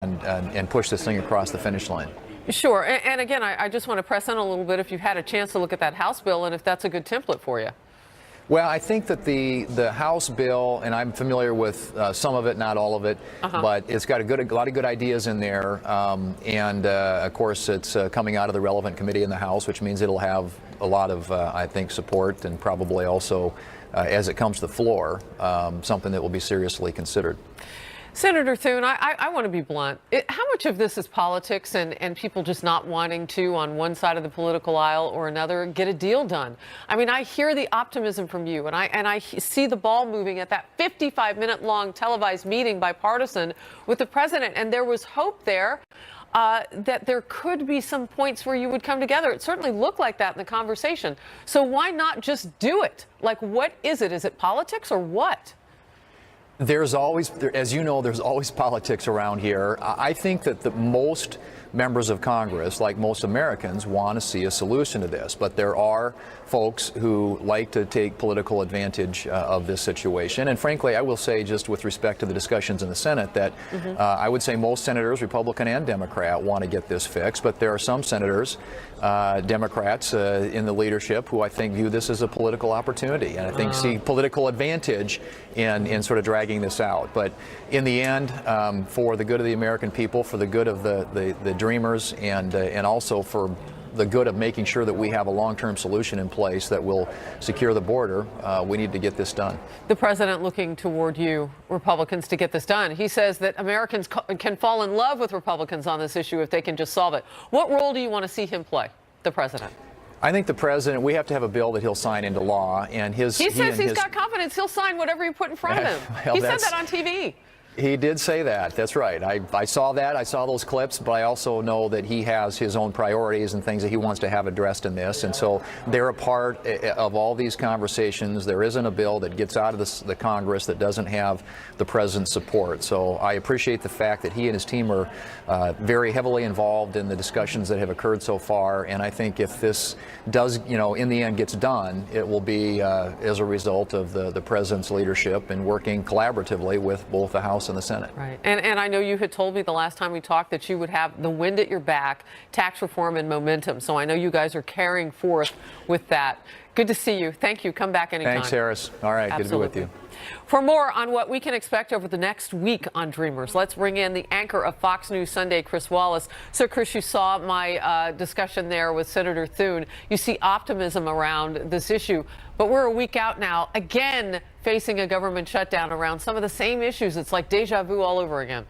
and push this thing across the finish line. Sure. And again, I just want to press on a little bit if you've had a chance to look at that House bill and if that's a good template for you. Well, I think that the House bill, and I'm familiar with some of it, not all of it, but it's got a lot of good ideas in there. Of course, it's coming out of the relevant committee in the House, which means it'll have a lot of, I think, support, and probably also, as it comes to the floor, something that will be seriously considered. Senator Thune, I want to be blunt. How much of this is politics and people just not wanting to, on one side of the political aisle or another, get a deal done? I mean, I hear the optimism from you, and I see the ball moving at that 55-minute-long televised meeting, bipartisan, with the president, and there was hope there that there could be some points where you would come together. It certainly looked like that in the conversation. So why not just do it? Like, what is it? Is it politics or what? There's always, as you know, there's always politics around here. I think that most members of Congress, like most Americans, want to see a solution to this. But there are folks who like to take political advantage of this situation. And frankly, I will say, just with respect to the discussions in the Senate, that I would say most senators, Republican and Democrat, want to get this fixed. But there are some senators, Democrats in the leadership, who I think view this as a political opportunity, and I think see political advantage in sort of dragging this out. But in the end, for the good of the American people, for the good of the dreamers, and also for the good of making sure that we have a long-term solution in place that will secure the border, we need to get this done. The president looking toward you, Republicans, to get this done. He says that Americans can fall in love with Republicans on this issue if they can just solve it. What role do you want to see him play, the president? I think the president, we have to have a bill that he'll sign into law, and he says he's got confidence he'll sign whatever you put in front of him. Well, he said that on TV. He did say that. That's right. I saw that. I saw those clips, but I also know that he has his own priorities and things that he wants to have addressed in this. And so they're a part of all these conversations. There isn't a bill that gets out of the Congress that doesn't have the president's support. So I appreciate the fact that he and his team are very heavily involved in the discussions that have occurred so far. And I think if this does, in the end gets done, it will be as a result of the president's leadership and working collaboratively with both the House and the Senate. Right. And I know you had told me the last time we talked that you would have the wind at your back, tax reform and momentum. So I know you guys are carrying forth with that. Good to see you. Thank you. Come back anytime. Thanks, Harris. All right. Absolutely. Good to be with you. For more on what we can expect over the next week on Dreamers, let's bring in the anchor of Fox News Sunday, Chris Wallace. So, Chris, you saw my discussion there with Senator Thune. You see optimism around this issue, but we're a week out now, again facing a government shutdown around some of the same issues. It's like deja vu all over again.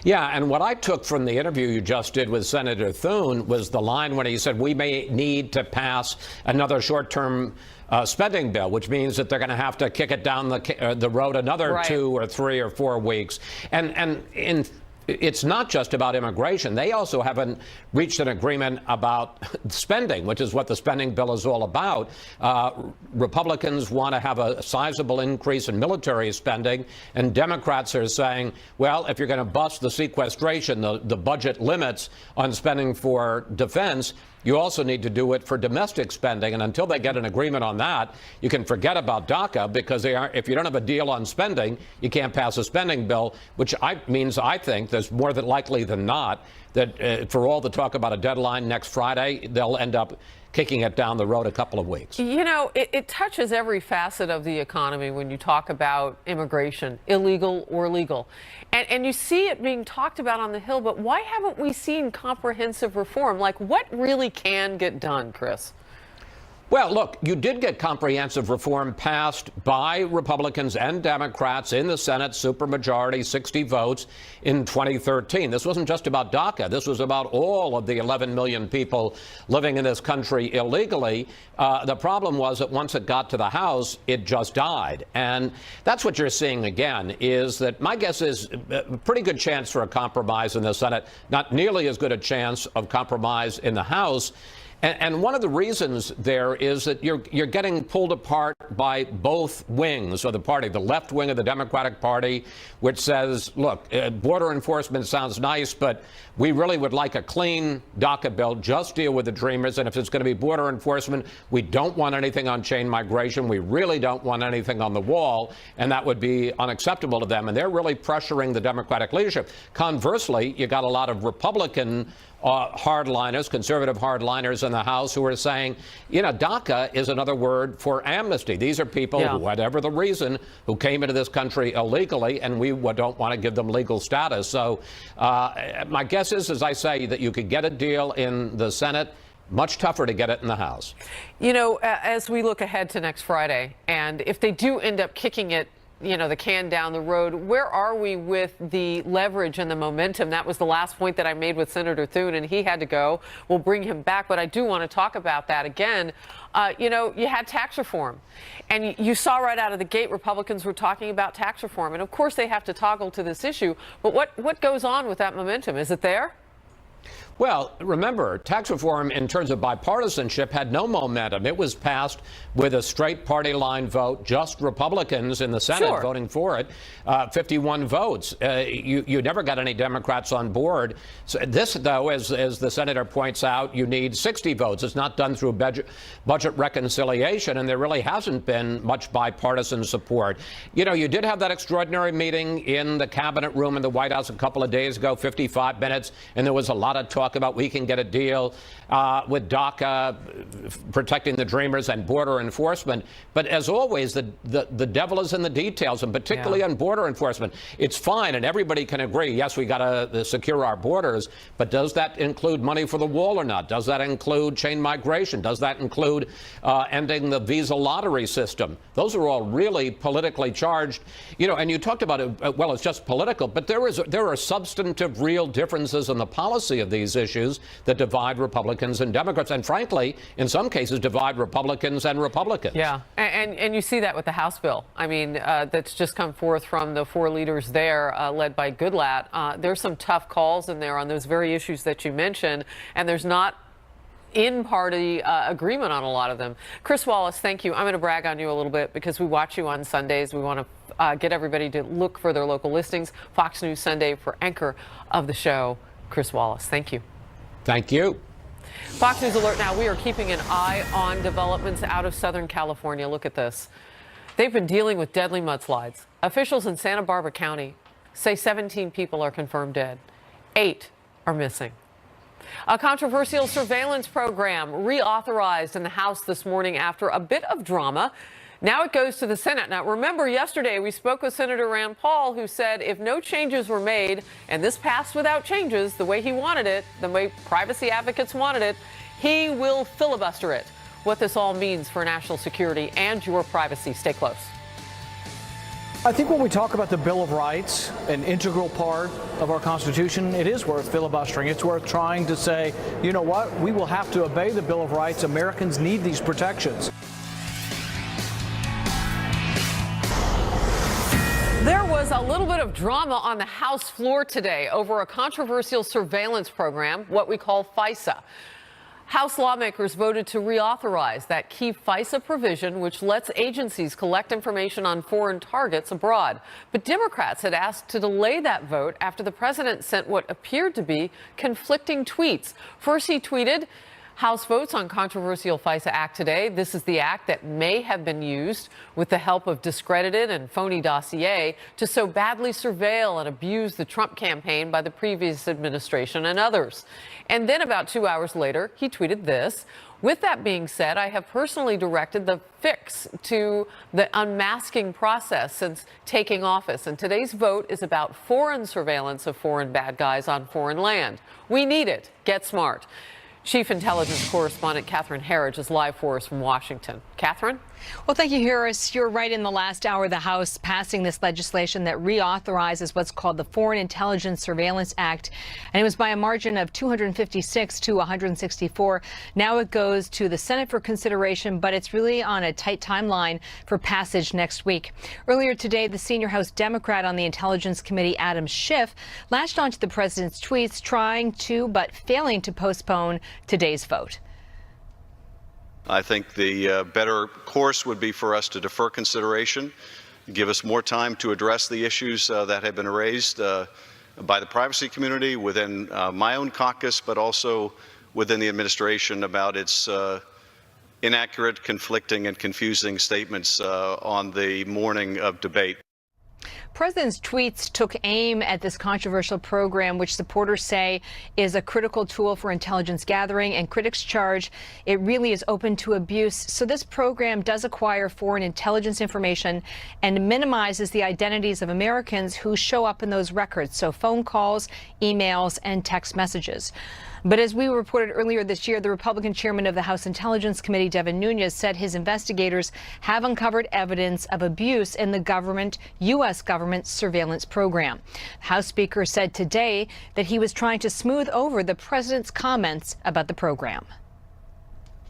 Yeah, and what I took from the interview you just did with Senator Thune was the line when he said we may need to pass another short-term spending bill, which means that they're going to have to kick it down the road another 2 or 3 or 4 weeks. It's not just about immigration. They also haven't reached an agreement about spending, which is what the spending bill is all about. Republicans want to have a sizable increase in military spending, and Democrats are saying, well, if you're going to bust the sequestration, the budget limits on spending for defense, you also need to do it for domestic spending. And until they get an agreement on that, you can forget about DACA, because if you don't have a deal on spending, you can't pass a spending bill, which means I think there's more than likely than not that for all the talk about a deadline next Friday, they'll end up kicking it down the road a couple of weeks. It touches every facet of the economy when you talk about immigration, illegal or legal. And you see it being talked about on the Hill, but why haven't we seen comprehensive reform? Like, what really can get done, Chris? Well, look, you did get comprehensive reform passed by Republicans and Democrats in the Senate, supermajority, 60 votes in 2013. This wasn't just about DACA. This was about all of the 11 million people living in this country illegally. The problem was that once it got to the House, it just died. And that's what you're seeing again, is that my guess is a pretty good chance for a compromise in the Senate, not nearly as good a chance of compromise in the House. And one of the reasons there is that you're getting pulled apart by both wings of the party, the left wing of the Democratic Party, which says, look, border enforcement sounds nice, but we really would like a clean DACA bill, just deal with the Dreamers. And if it's going to be border enforcement, we don't want anything on chain migration. We really don't want anything on the wall, and that would be unacceptable to them. And they're really pressuring the Democratic leadership. Conversely, you got a lot of Republican hardliners, conservative hardliners in the House who are saying, you know, DACA is another word for amnesty. These are people, who, whatever the reason, who came into this country illegally, and we don't want to give them legal status. So my guess is, as I say, that you could get a deal in the Senate. Much tougher to get it in the House. You know, as we look ahead to next Friday, and if they do end up kicking it, you know, the can down the road, where are we with the leverage and the momentum? That was the last point that I made with Senator Thune, and he had to go. We'll bring him back, but I do want to talk about that again. You know, you had tax reform, and you saw right out of the gate Republicans were talking about tax reform, and of course they have to toggle to this issue, but what goes on with that momentum? Is it there? Well, remember, tax reform in terms of bipartisanship had no momentum. It was passed with a straight party line vote, just Republicans in the Senate voting for it, 51 votes. You never got any Democrats on board. So this, though, as the senator points out, you need 60 votes. It's not done through budget reconciliation, and there really hasn't been much bipartisan support. You know, you did have that extraordinary meeting in the cabinet room in the White House a couple of days ago, 55 minutes, and there was a lot of talk about we can get a deal with DACA, protecting the Dreamers, and border enforcement. But as always, the devil is in the details, and particularly on border enforcement. It's fine, and everybody can agree, yes, we got to secure our borders, but does that include money for the wall or not? Does that include chain migration? Does that include ending the visa lottery system? Those are all really politically charged. You know, and you talked about it, well, it's just political, but there are substantive, real differences in the policy of these issues that divide Republicans and Democrats, and frankly, in some cases, divide Republicans and Republicans. Yeah, and you see that with the House bill. I mean, that's just come forth from the four leaders there, led by Goodlatte. There's some tough calls in there on those very issues that you mentioned, and there's not in-party agreement on a lot of them. Chris Wallace, thank you. I'm going to brag on you a little bit because we watch you on Sundays. We want to get everybody to look for their local listings. Fox News Sunday for anchor of the show, Chris Wallace. Thank you. Thank you. Fox News Alert now. We are keeping an eye on developments out of Southern California. Look at this. They've been dealing with deadly mudslides. Officials in Santa Barbara County say 17 people are confirmed dead. 8 are missing. A controversial surveillance program reauthorized in the House this morning after a bit of drama. Now it goes to the Senate. Now, remember, yesterday we spoke with Senator Rand Paul, who said if no changes were made and this passed without changes the way he wanted it, the way privacy advocates wanted it, he will filibuster it. What this all means for national security and your privacy. Stay close. I think when we talk about the Bill of Rights, an integral part of our Constitution, it is worth filibustering. It's worth trying to say, you know what, we will have to obey the Bill of Rights. Americans need these protections. There was a little bit of drama on the House floor today over a controversial surveillance program, what we call FISA. House lawmakers voted to reauthorize that key FISA provision, which lets agencies collect information on foreign targets abroad. But Democrats had asked to delay that vote after the president sent what appeared to be conflicting tweets. First, he tweeted, House votes on controversial FISA Act today. This is the act that may have been used with the help of discredited and phony dossier to so badly surveil and abuse the Trump campaign by the previous administration and others. And then about 2 hours later, he tweeted this. With that being said, I have personally directed the fix to the unmasking process since taking office. And today's vote is about foreign surveillance of foreign bad guys on foreign land. We need it. Get smart. Chief Intelligence Correspondent Catherine Herridge is live for us from Washington. Catherine? Well, thank you, Harris. You're right. In the last hour, the House passing this legislation that reauthorizes what's called the Foreign Intelligence Surveillance Act. And it was by a margin of 256 to 164. Now it goes to the Senate for consideration, but it's really on a tight timeline for passage next week. Earlier today, the senior House Democrat on the Intelligence Committee, Adam Schiff, latched onto the president's tweets, trying to but failing to postpone today's vote. I think the better course would be for us to defer consideration, give us more time to address the issues that have been raised by the privacy community within my own caucus, but also within the administration about its inaccurate, conflicting, and confusing statements on the morning of debate. President's tweets took aim at this controversial program, which supporters say is a critical tool for intelligence gathering, and critics charge it really is open to abuse. So this program does acquire foreign intelligence information and minimizes the identities of Americans who show up in those records, so phone calls, emails, and text messages. But as we reported earlier this year, the Republican chairman of the House Intelligence Committee, Devin Nunes, said his investigators have uncovered evidence of abuse in the U.S. government surveillance program. The House Speaker said today that he was trying to smooth over the president's comments about the program.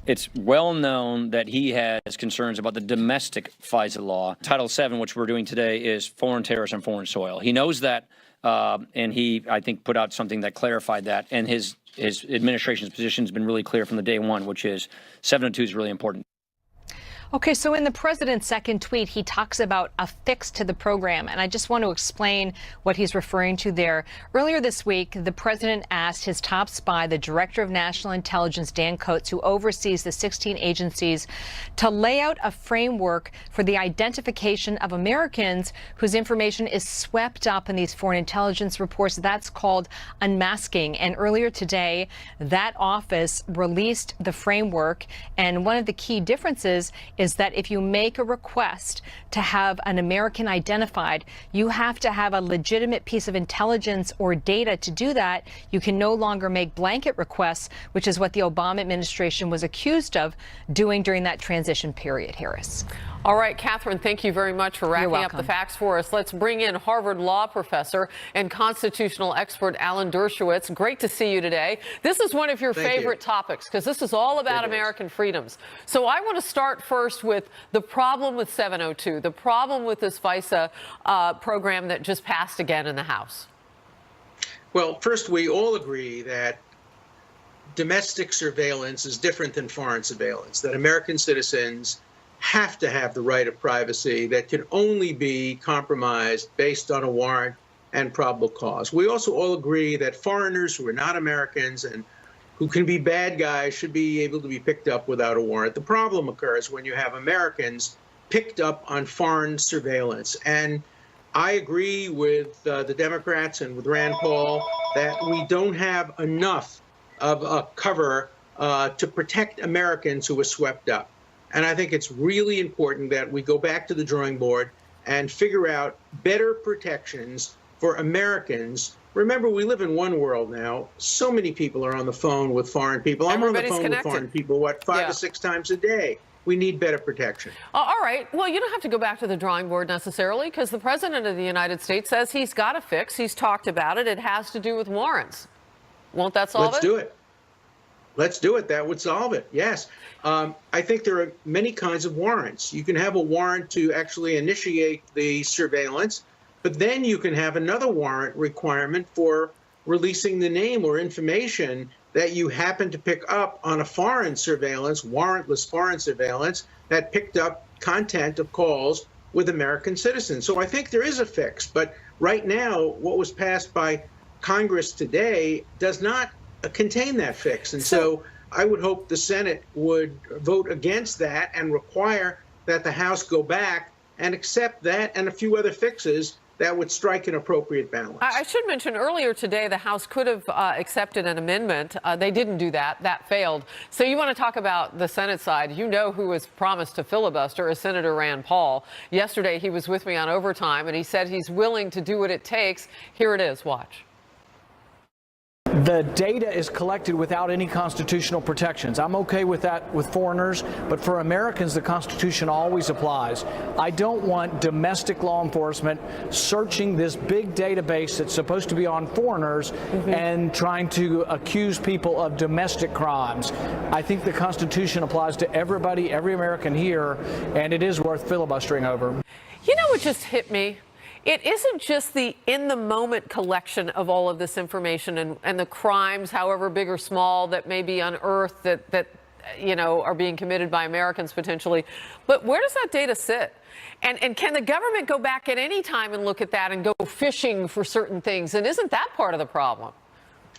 It's well known that he has concerns about the domestic FISA law. Title VII, which we're doing today, is foreign terrorists on foreign soil. He knows that, and he, I think, put out something that clarified that. And his administration's position has been really clear from the day one, which is 702 is really important. Okay, so in the president's second tweet, he talks about a fix to the program, and I just want to explain what he's referring to there. Earlier this week, the president asked his top spy, the Director of National Intelligence, Dan Coats, who oversees the 16 agencies, to lay out a framework for the identification of Americans whose information is swept up in these foreign intelligence reports. That's called unmasking. And earlier today, that office released the framework, and one of the key differences is that if you make a request to have an American identified, you have to have a legitimate piece of intelligence or data to do that. You can no longer make blanket requests, which is what the Obama administration was accused of doing during that transition period, Harris. All right, Catherine, thank you very much for wrapping up the facts for us. Let's bring in Harvard law professor and constitutional expert Alan Dershowitz. Great to see you today. This is one of your favorite topics because this is all about American freedoms. So I want to start first with the problem with 702, the problem with this FISA program that just passed again in the House. Well, first, we all agree that domestic surveillance is different than foreign surveillance, that American citizens have to have the right of privacy that can only be compromised based on a warrant and probable cause. We also all agree that foreigners who are not Americans and who can be bad guys should be able to be picked up without a warrant. The problem occurs when you have Americans picked up on foreign surveillance. And I agree with the Democrats and with Rand Paul that we don't have enough of a cover to protect Americans who are swept up. And I think it's really important that we go back to the drawing board and figure out better protections for Americans. Remember, we live in one world now. So many people are on the phone with foreign people. I'm on the phone with foreign people, what, 5 to 6 times a day. We need better protection. All right. Well, you don't have to go back to the drawing board necessarily because the president of the United States says he's got a fix. He's talked about it. It has to do with warrants. Won't that solve it? Let's do it. Let's do it. That would solve it. Yes. I think there are many kinds of warrants. You can have a warrant to actually initiate the surveillance, but then you can have another warrant requirement for releasing the name or information that you happen to pick up on a foreign surveillance, warrantless foreign surveillance, that picked up content of calls with American citizens. So I think there is a fix. But right now, what was passed by Congress today does not contain that fix. And so I would hope the Senate would vote against that and require that the House go back and accept that and a few other fixes that would strike an appropriate balance. I should mention earlier today the House could have accepted an amendment. They didn't do that. That failed. So you want to talk about the Senate side. You know who was promised to filibuster is Senator Rand Paul. Yesterday he was with me on Overtime and he said he's willing to do what it takes. Here it is. Watch. The data is collected without any constitutional protections. I'm okay with that with foreigners, but for Americans, the Constitution always applies. I don't want domestic law enforcement searching this big database that's supposed to be on foreigners and trying to accuse people of domestic crimes. I think the Constitution applies to everybody, every American here, and it is worth filibustering over. You know what just hit me? It isn't just the in-the-moment collection of all of this information and the crimes, however big or small, that may be unearthed that are being committed by Americans potentially. But where does that data sit? And can the government go back at any time and look at that and go fishing for certain things? And isn't that part of the problem?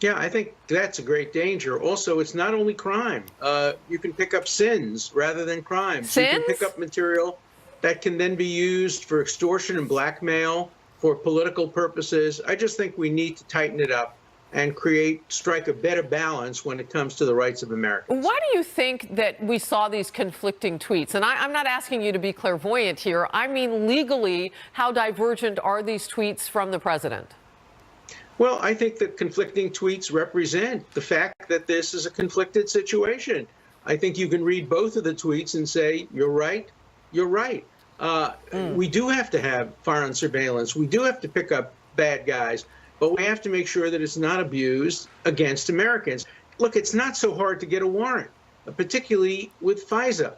Yeah, I think that's a great danger. Also, it's not only crime. You can pick up sins rather than crimes. Sins? You can pick up material that can then be used for extortion and blackmail, for political purposes. I just think we need to tighten it up and strike a better balance when it comes to the rights of Americans. Why do you think that we saw these conflicting tweets? And I'm not asking you to be clairvoyant here. I mean, legally, how divergent are these tweets from the president? Well, I think that conflicting tweets represent the fact that this is a conflicted situation. I think you can read both of the tweets and say, you're right, you're right. We do have to have foreign surveillance. We do have to pick up bad guys, but we have to make sure that it's not abused against Americans. Look, it's not so hard to get a warrant, particularly with FISA.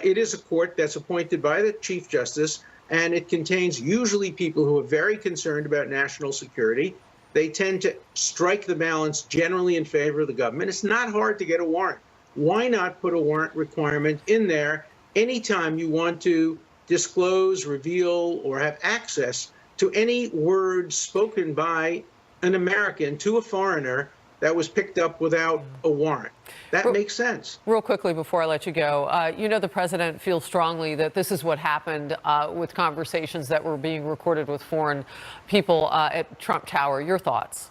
It is a court that's appointed by the Chief Justice, and it contains usually people who are very concerned about national security. They tend to strike the balance generally in favor of the government. It's not hard to get a warrant. Why not put a warrant requirement in there anytime you want to disclose, reveal, or have access to any words spoken by an American to a foreigner that was picked up without a warrant? That makes sense. Real quickly before I let you go, the president feels strongly that this is what happened with conversations that were being recorded with foreign people at Trump Tower. Your thoughts?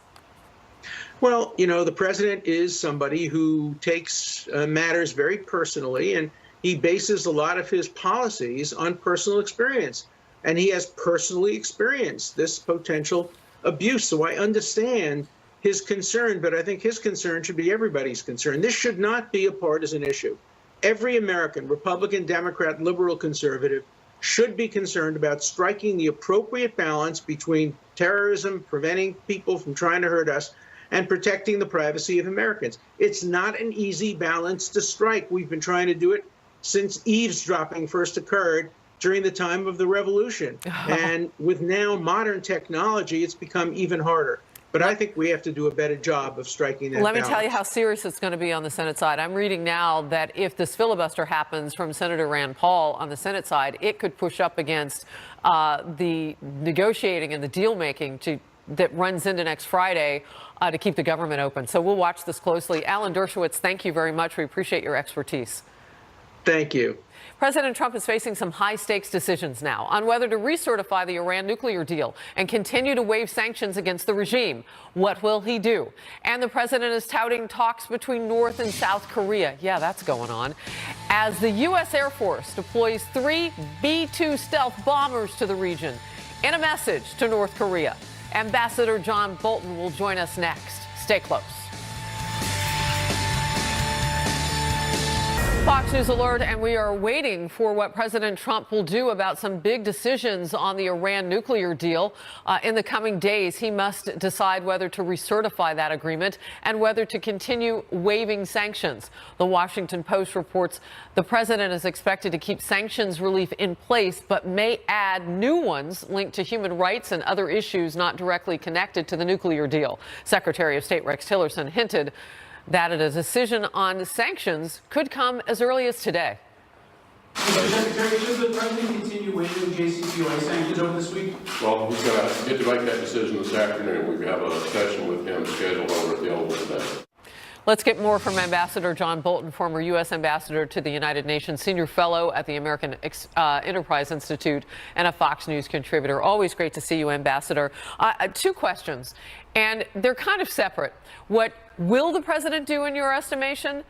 Well, the president is somebody who takes matters very personally, and he bases a lot of his policies on personal experience. And he has personally experienced this potential abuse. So I understand his concern, but I think his concern should be everybody's concern. This should not be a partisan issue. Every American, Republican, Democrat, liberal, conservative, should be concerned about striking the appropriate balance between terrorism, preventing people from trying to hurt us, and protecting the privacy of Americans. It's not an easy balance to strike. We've been trying to do it since eavesdropping first occurred during the time of the revolution. And with now modern technology, it's become even harder. But I think we have to do a better job of striking that balance. Let me tell you how serious it's going to be on the Senate side. I'm reading now that if this filibuster happens from Senator Rand Paul on the Senate side, it could push up against the negotiating and the deal making that runs into next Friday to keep the government open. So we'll watch this closely. Alan Dershowitz, thank you very much. We appreciate your expertise. Thank you. President Trump is facing some high-stakes decisions now on whether to recertify the Iran nuclear deal and continue to waive sanctions against the regime. What will he do? And the president is touting talks between North and South Korea. Yeah, that's going on. As the U.S. Air Force deploys 3 B-2 stealth bombers to the region in a message to North Korea. Ambassador John Bolton will join us next. Stay close. Fox News Alert, and we are waiting for what President Trump will do about some big decisions on the Iran nuclear deal. In the coming days, he must decide whether to recertify that agreement and whether to continue waiving sanctions. The Washington Post reports the president is expected to keep sanctions relief in place, but may add new ones linked to human rights and other issues not directly connected to the nuclear deal. Secretary of State Rex Tillerson hinted that a decision on sanctions could come as early as today. Mr. Secretary, should the president continue waiving JCPOA sanctions over this week? Well, he's going to get to make that decision this afternoon. We have a session with him scheduled over at the Oval today. Let's get more from Ambassador John Bolton, former U.S. ambassador to the United Nations, senior fellow at the American Enterprise Institute, and a Fox News contributor. Always great to see you, Ambassador. 2 questions, and they're kind of separate. What will the president do in your estimation?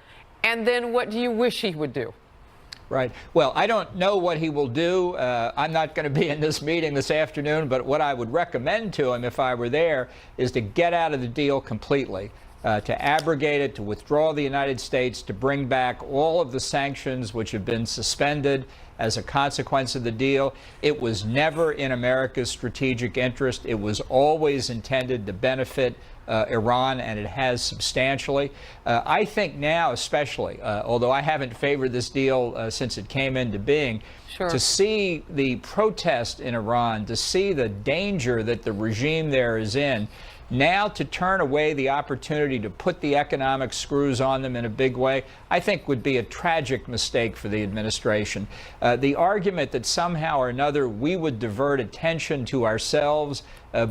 And then what do you wish he would do? Right. Well, I don't know what he will do. I'm not going to be in this meeting this afternoon, but what I would recommend to him if I were there is to get out of the deal completely. To abrogate it, to withdraw the United States, to bring back all of the sanctions which have been suspended as a consequence of the deal. It was never in America's strategic interest. It was always intended to benefit Iran, and it has substantially. I think now especially, although I haven't favored this deal since it came into being, to see the protest in Iran, to see the danger that the regime there is in, Now to turn away the opportunity to put the economic screws on them in a big way, I think would be a tragic mistake for the administration. The argument that somehow or another we would divert attention to ourselves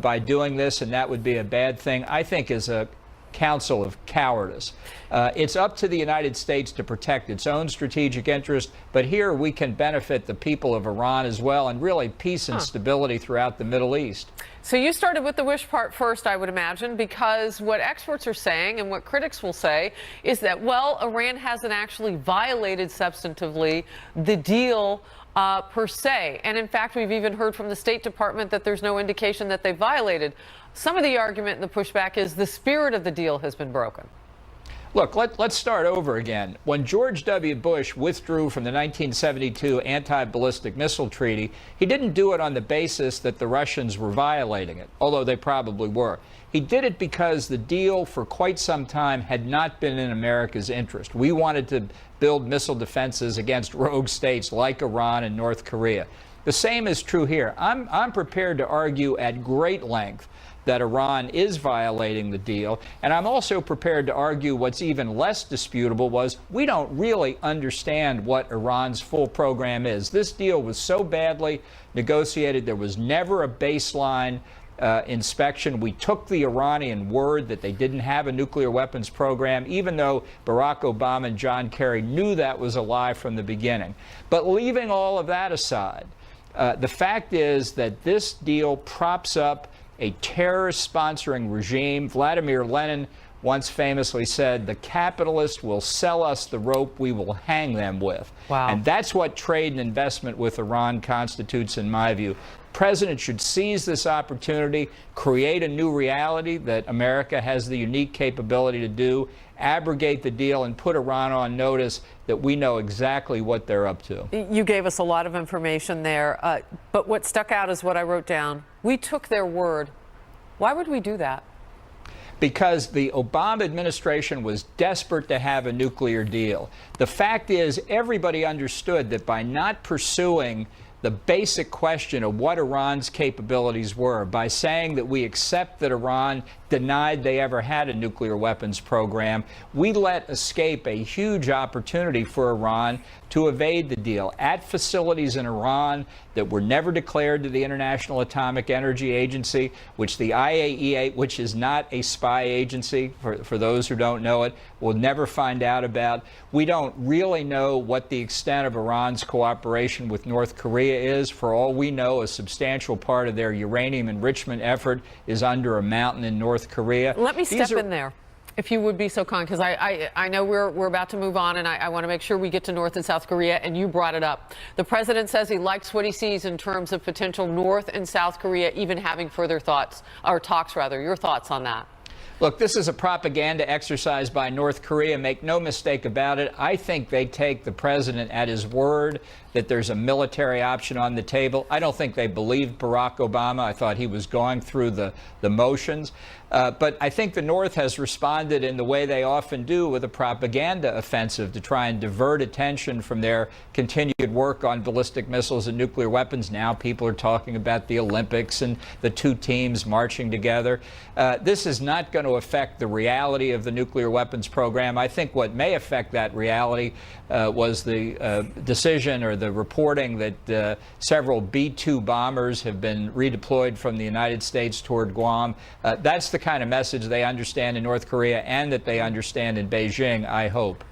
by doing this and that would be a bad thing, I think is a counsel of cowardice. It's up to the United States to protect its own strategic interest, but here we can benefit the people of Iran as well, and really peace and stability throughout the Middle East. So you started with the wish part first, I would imagine, because what experts are saying and what critics will say is that, well, Iran hasn't actually violated substantively the deal per se. And in fact, we've even heard from the State Department that there's no indication that they violated. Some of the argument and the pushback is the spirit of the deal has been broken. Look, let's start over again. When George W. Bush withdrew from the 1972 anti-ballistic missile treaty, he didn't do it on the basis that the Russians were violating it, although they probably were. He did it because the deal for quite some time had not been in America's interest. We wanted to build missile defenses against rogue states like Iran and North Korea. The same is true here. I'm prepared to argue at great length that Iran is violating the deal. And I'm also prepared to argue what's even less disputable was we don't really understand what Iran's full program is. This deal was so badly negotiated, there was never a baseline inspection. We took the Iranian word that they didn't have a nuclear weapons program, even though Barack Obama and John Kerry knew that was a lie from the beginning. But leaving all of that aside, the fact is that this deal props up a terrorist-sponsoring regime. Vladimir Lenin once famously said, the capitalists will sell us the rope we will hang them with. Wow. And that's what trade and investment with Iran constitutes, in my view. The president should seize this opportunity, create a new reality that America has the unique capability to do, abrogate the deal, and put Iran on notice that we know exactly what they're up to. You gave us a lot of information there, but what stuck out is what I wrote down. We took their word. Why would we do that? Because the Obama administration was desperate to have a nuclear deal. The fact is, everybody understood that by not pursuing the basic question of what Iran's capabilities were, by saying that we accept that Iran denied they ever had a nuclear weapons program, we let escape a huge opportunity for Iran to evade the deal at facilities in Iran that were never declared to the International Atomic Energy Agency, which the IAEA, which is not a spy agency, for those who don't know it, will never find out about. We don't really know what the extent of Iran's cooperation with North Korea is. For all we know, a substantial part of their uranium enrichment effort is under a mountain in North Korea. Let me step in there, if you would be so kind, because I know we're about to move on, and I want to make sure we get to North and South Korea, and you brought it up. The president says he likes what he sees in terms of potential North and South Korea even having further thoughts, or talks rather. Your thoughts on that? Look, this is a propaganda exercise by North Korea. Make no mistake about it. I think they take the president at his word that there's a military option on the table. I don't think they believed Barack Obama. I thought he was going through the motions. But I think the North has responded in the way they often do, with a propaganda offensive to try and divert attention from their continued work on ballistic missiles and nuclear weapons. Now people are talking about the Olympics and the two teams marching together. This is not going to affect the reality of the nuclear weapons program. I think what may affect that reality was the decision or the reporting that several B-2 bombers have been redeployed from the United States toward Guam. That's the kind of message they understand in North Korea and that they understand in Beijing, I hope.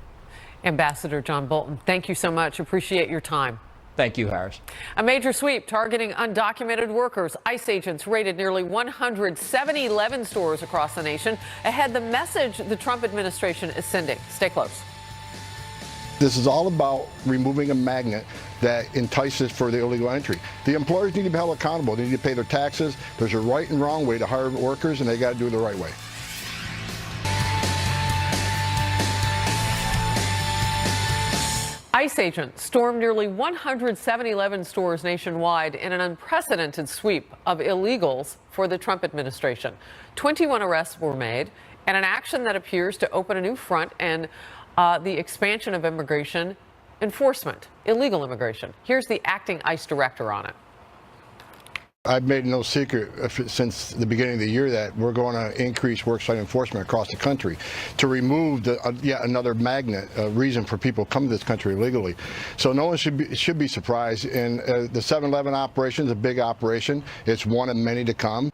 Ambassador John Bolton, thank you so much. Appreciate your time. Thank you, Harris. A major sweep targeting undocumented workers. ICE agents raided nearly 100 7-Eleven stores across the nation ahead the message the Trump administration is sending. Stay close. This is all about removing a magnet that entices for the illegal entry. The employers need to be held accountable. They need to pay their taxes. There's a right and wrong way to hire workers, and they got to do it the right way. ICE agents stormed nearly 100 7-Eleven stores nationwide in an unprecedented sweep of illegals for the Trump administration. 21 arrests were made, and an action that appears to open a new front and the expansion of immigration enforcement, illegal immigration. Here's the acting ICE director on it. I've made no secret since the beginning of the year that we're going to increase worksite enforcement across the country to remove yet another magnet, reason for people to come to this country illegally. So no one should be surprised. And the 7-Eleven operation is a big operation. It's one of many to come.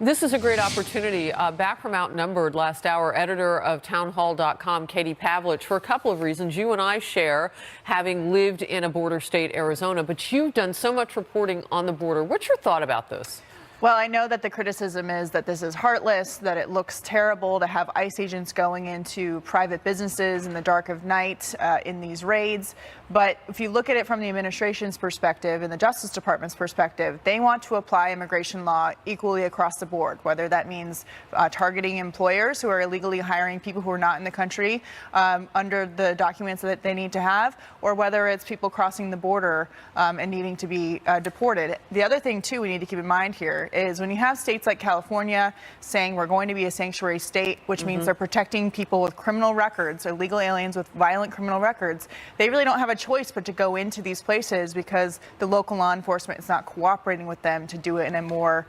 This is a great opportunity. Back from Outnumbered last hour, editor of townhall.com, Katie Pavlich, for a couple of reasons. You and I share having lived in a border state, Arizona, but you've done so much reporting on the border. What's your thought about this? Well, I know that the criticism is that this is heartless, that it looks terrible to have ICE agents going into private businesses in the dark of night in these raids. But if you look at it from the administration's perspective and the Justice Department's perspective, they want to apply immigration law equally across the board, whether that means targeting employers who are illegally hiring people who are not in the country under the documents that they need to have, or whether it's people crossing the border and needing to be deported. The other thing, too, we need to keep in mind here is when you have states like California saying we're going to be a sanctuary state, which means they're protecting people with criminal records, illegal aliens with violent criminal records, they really don't have a choice but to go into these places because the local law enforcement is not cooperating with them to do it in a more,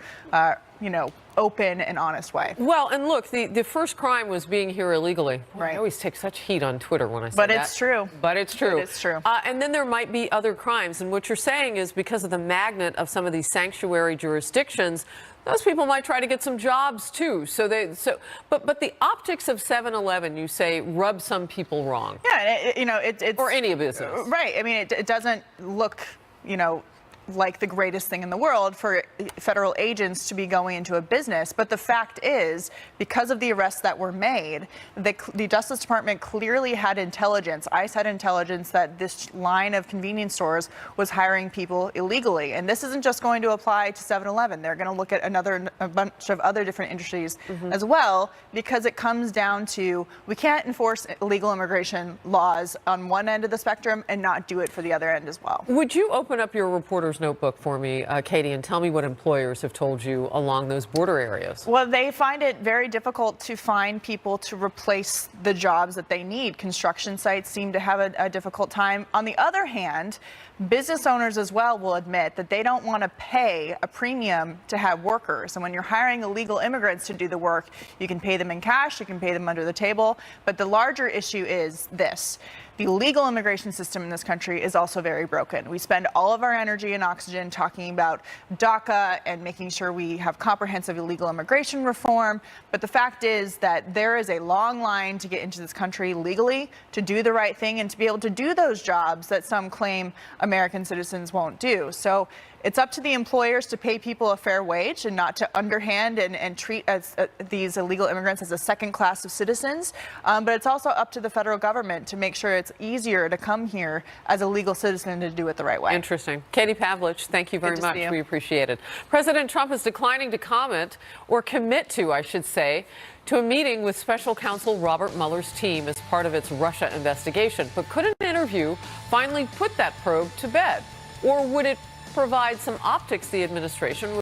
open and honest way. Well, and look, the first crime was being here illegally. Right. I always take such heat on Twitter when I say that. But it's true. But it's true. It's true. And then there might be other crimes. And what you're saying is because of the magnet of some of these sanctuary jurisdictions, those people might try to get some jobs too. But the optics of 7-Eleven, you say, rub some people wrong. Yeah, it's or any business. Right. I mean, it doesn't look, like the greatest thing in the world for federal agents to be going into a business. But the fact is, because of the arrests that were made, the Justice Department clearly had intelligence. ICE had intelligence that this line of convenience stores was hiring people illegally. And this isn't just going to apply to 7-Eleven. They're going to look at a bunch of other different industries as well, because it comes down to we can't enforce illegal immigration laws on one end of the spectrum and not do it for the other end as well. Would you open up your reporter's notebook for me, Katie, and tell me what employers have told you along those border areas? Well, they find it very difficult to find people to replace the jobs that they need. Construction sites seem to have a difficult time. On the other hand, business owners as well will admit that they don't want to pay a premium to have workers. And when you're hiring illegal immigrants to do the work, you can pay them in cash, you can pay them under the table. But the larger issue is this. The legal immigration system in this country is also very broken. We spend all of our energy and oxygen talking about DACA and making sure we have comprehensive illegal immigration reform. But the fact is that there is a long line to get into this country legally, to do the right thing, and to be able to do those jobs that some claim American citizens won't do. So it's up to the employers to pay people a fair wage and not to underhand and treat these illegal immigrants as a second class of citizens. But it's also up to the federal government to make sure it's easier to come here as a legal citizen to do it the right way. Interesting. Katie Pavlich, thank you very much. We appreciate it. President Trump is declining to comment, or commit to, I should say, to a meeting with special counsel Robert Mueller's team as part of its Russia investigation. But could an interview finally put that probe to bed? Or would it provide some optics the administration